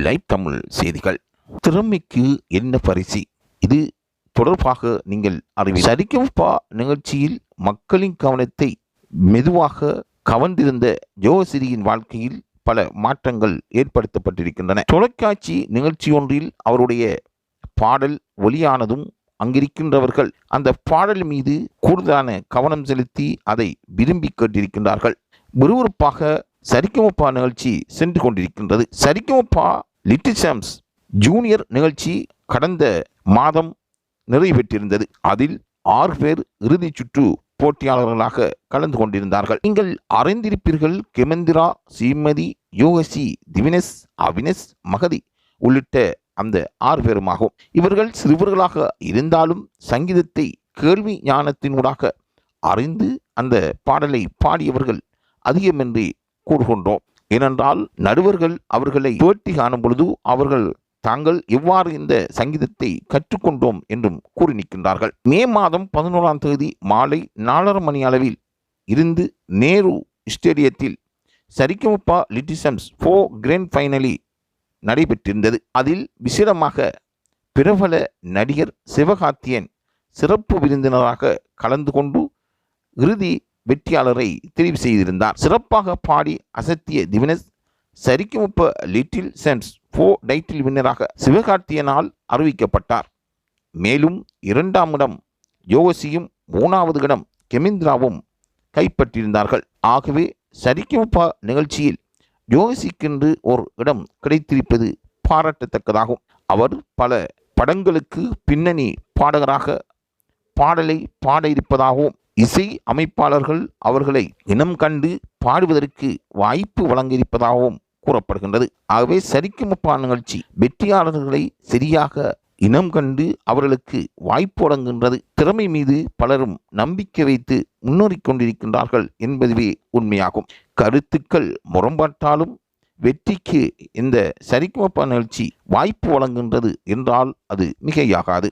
Live Tamil செய்திகள். திறமைக்கு என்ன பரிசு? இது தொடர்பாக நீங்கள் சரிகமபா நிகழ்ச்சியில் மக்களின் கவனத்தை மெதுவாக கவர்ந்திருந்த ஜோசிரியின் வாழ்க்கையில் பல மாற்றங்கள் ஏற்படுத்தப்பட்டிருக்கின்றன. தொலைக்காட்சி நிகழ்ச்சி ஒன்றில் அவருடைய பாடல் ஒலியானதும் அங்கிருக்கின்றவர்கள் அந்த பாடல் மீது கூடுதலான கவனம் செலுத்தி அதை விரும்பி கேட்டிருக்கின்றார்கள். விறுவிறுப்பாக சரிகமபா நிகழ்ச்சி சென்று கொண்டிருக்கின்றது. சரிகமபா லிட்டில் சாம்ஸ் ஜூனியர் நிகழ்ச்சி கடந்த மாதம் நிறைவேற்றிருந்தது. அதில் 6 பேர் இறுதி சுற்று போட்டியாளர்களாக கலந்து கொண்டிருந்தார்கள். நீங்கள் அறிந்திருப்பீர்கள், கெமந்திரா, ஸ்ரீமதி, யோகசி, திவினேஷ், அவினேஷ், மகதி உள்ளிட்ட அந்த 6 பேருமாகும். இவர்கள் சிறுவர்களாக இருந்தாலும் சங்கீதத்தை கேள்வி ஞானத்தினூடாக அறிந்து அந்த பாடலை பாடியவர்கள் அதிகமின்றி கூறுகின்றோம். ஏனென்றால் நடுவர்கள் அவர்களை பேட்டி காணும் பொழுது அவர்கள் தாங்கள் எவ்வாறு இந்த சங்கீதத்தை கற்றுக்கொண்டோம் என்றும் கூறி நிற்கின்றார்கள். மே மாதம் 11ஆம் தேதி மாலை 4:30 மணி அளவில் இருந்து நேரு ஸ்டேடியத்தில் Saregamapa little champs 4 grand finale நடைபெற்றிருந்தது. அதில் விசேடமாக பிரபல நடிகர் சிவகார்த்தியன் சிறப்பு விருந்தினராக கலந்து கொண்டு இறுதி வெற்றியாளரை தெரிவு செய்திருந்தார். சிறப்பாக பாடி அசத்திய Divinesh Saregamapa little champs 4 title வின்னராக சிவகார்த்தியனால் அறிவிக்கப்பட்டார். மேலும் 2ஆம் இடம் யோகசியும் 3வது இடம் கெமந்திராவும் கைப்பற்றியிருந்தார்கள். ஆகவே சரிகமபா நிகழ்ச்சியில் யோகசிக்கென்று ஒரு இடம் கிடைத்திருப்பது பாராட்டத்தக்கதாகும். அவர் பல படங்களுக்கு பின்னணி பாடகராக பாடலை பாட இருப்பதாகவும் இசை அமைப்பாளர்கள் அவர்களை இனம் கண்டு பாடுவதற்கு வாய்ப்பு வழங்கியிருப்பதாகவும் கூறப்படுகின்றது. ஆகவே சரிகமபா நிகழ்ச்சி வெற்றியாளர்களை சரியாக இனம் கண்டு அவர்களுக்கு வாய்ப்பு வழங்குகின்றது. திறமை மீது பலரும் நம்பிக்கை வைத்து முன்னேறிக் கொண்டிருக்கின்றார்கள் என்பதுவே உண்மையாகும். கருத்துக்கள் முரண்பாட்டாலும் வெற்றிக்கு இந்த சரிகமபா நிகழ்ச்சி வாய்ப்பு வழங்குகின்றது என்றால் அது மிகையாகாது.